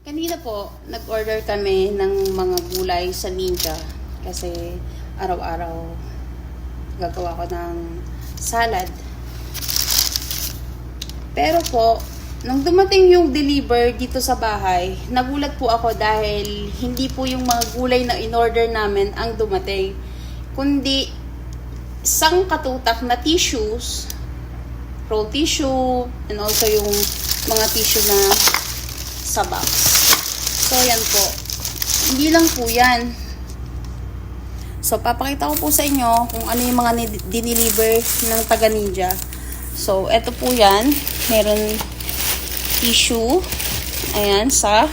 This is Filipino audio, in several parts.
Kanina po, nag-order kami ng mga gulay sa Ninja kasi araw-araw gagawa ko ng salad. Pero po, nung dumating yung deliver dito sa bahay, nagulat po ako dahil hindi po yung mga gulay na in-order namin ang dumating, kundi isang katutak na tissues, roll tissue, and also yung mga tissue na sa box. So, yan po. Hindi lang po yan. So, papakita ko po sa inyo kung ano yung mga diniliver ng taga Ninja. So, eto po yan. Meron tissue. Ayan, sa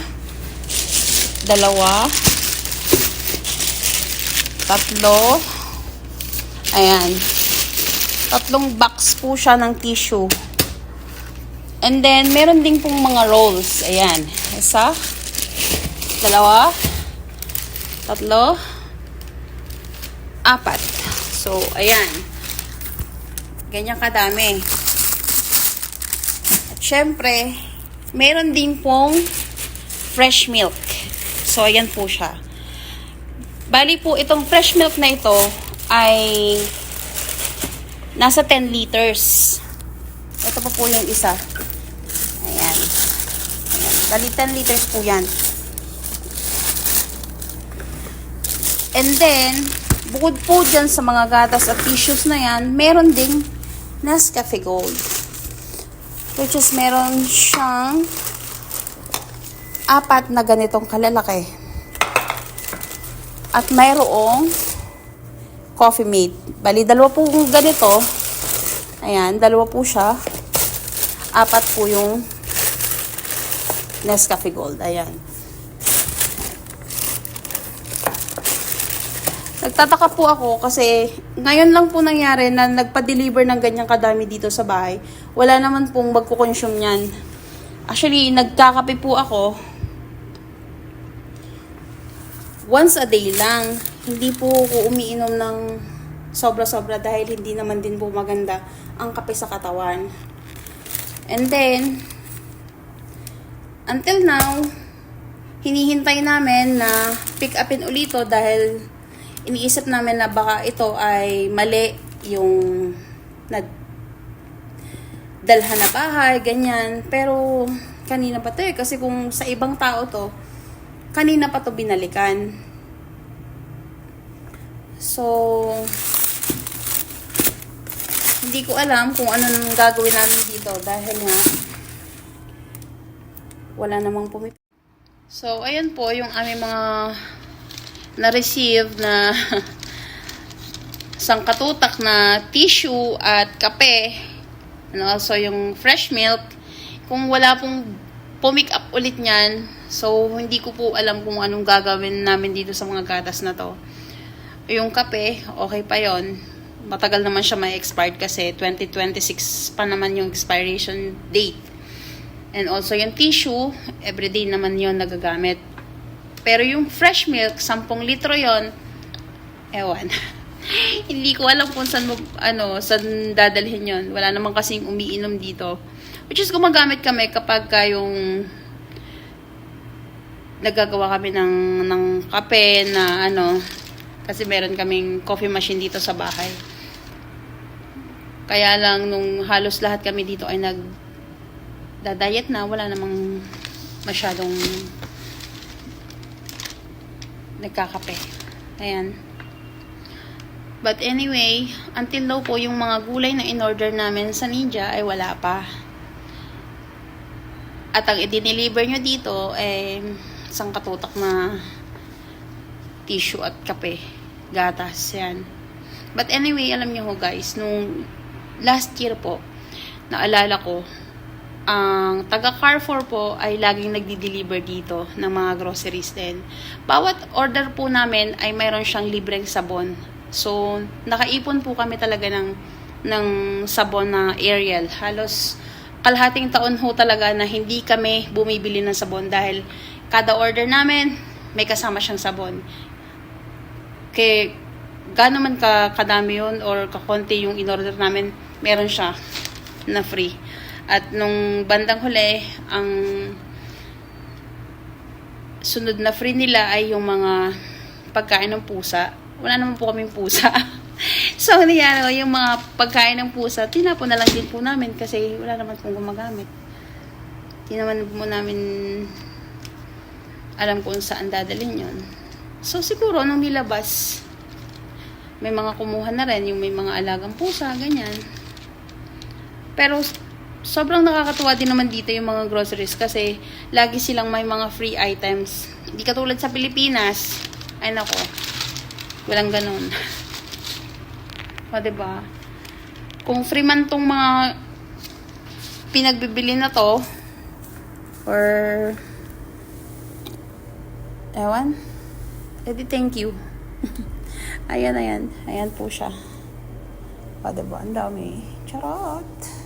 dalawa. Tatlo. Ayan. Tatlong box po siya ng tissue. And then, meron din pong mga rolls. Ayan. Isa. Dalawa. Tatlo. Apat. So, ayan. Ganyan kadami. At syempre, meron din pong fresh milk. So, ayan po siya. Bali po, itong fresh milk na ito ay nasa 10 liters. Ito pa po yung isa. Ayan. Ayan. Bali, 10 liters po yan. And then, bukod po dyan sa mga gatas at tissues na yan, meron ding Nescafe Gold. Which is meron siyang 4 na ganitong kalalaki. At mayroong Coffee Mate. Bali, 2 po ganito. Ayan, 2 po siya. 4 po yung Nescafe Gold. Ayan. Nagtataka po ako kasi ngayon lang po nangyari na nagpa-deliver ng ganyang kadami dito sa bahay. Wala naman pong magkukonsume yan. Actually, nagkakape po ako once a day lang. Hindi po ako umiinom ng sobra-sobra dahil hindi naman din po maganda ang kape sa katawan. And then, until now, hinihintay namin na pick upin ulito dahil iniisip namin na baka ito ay mali yung dalhan na bahay, ganyan. Pero, kanina pa to eh. Kasi kung sa ibang tao to, kanina pa to binalikan. So, hindi ko alam kung ano nang gagawin namin dito dahil nga wala namang pumipili. So, ayan po yung aming mga na-receive na isang katutak na tissue at kape. And also yung fresh milk. Kung wala pong pumick up ulit niyan, so hindi ko po alam kung anong gagawin namin dito sa mga gatas na to. Yung kape, okay pa yon. Matagal naman siya may expired kasi 2026 pa naman yung expiration date. And also yung tissue, everyday naman yon nagagamit. Pero yung fresh milk, 10 litro yon, ewan. Hindi ko alam kung saan dadalhin yon. Wala naman kasing umiinom dito. Which is gumagamit kami kapag yung nagagawa kami ng kape na kasi meron kaming coffee machine dito sa bahay. Kaya lang nung halos lahat kami dito ay nagda-diet na, wala namang masyadong nagkakape. Ayan. But anyway, until now po, yung mga gulay na in-order namin sa Ninja ay wala pa. At ang i-deliver nyo dito ay isang katutak na tissue at kape. Gatas. Yan. But anyway, alam nyo ho guys, nung last year po, naalala ko, ang taga Carrefour po ay laging nagdi-deliver dito ng mga groceries din. Bawat order po namin ay mayroon siyang libreng sabon. So, nakaipon po kami talaga ng sabon na Ariel. Halos kalahating taon ho talaga na hindi kami bumibili ng sabon dahil kada order namin may kasama siyang sabon. Kaya gaano man kadami yun or kakonti yung in-order namin, meron siya na free. At nung bandang huli, ang sunod na free nila ay yung mga pagkain ng pusa. Wala naman po kaming pusa. So, yung mga pagkain ng pusa, tinapon na lang din po namin kasi wala naman pong gumagamit. Di naman po namin alam kung saan dadalhin yun. So, siguro, nung nilabas, may mga kumuha na rin, yung may mga alagang pusa, ganyan. Pero, sobrang nakakatuwa din naman dito yung mga groceries kasi lagi silang may mga free items. Hindi katulad sa Pilipinas. Ay, nako. Walang ganun. O, diba? Kung free man tong mga pinagbibili na to, or ewan, edi thank you. Ayan po siya. O, diba? Ang dami. Charot.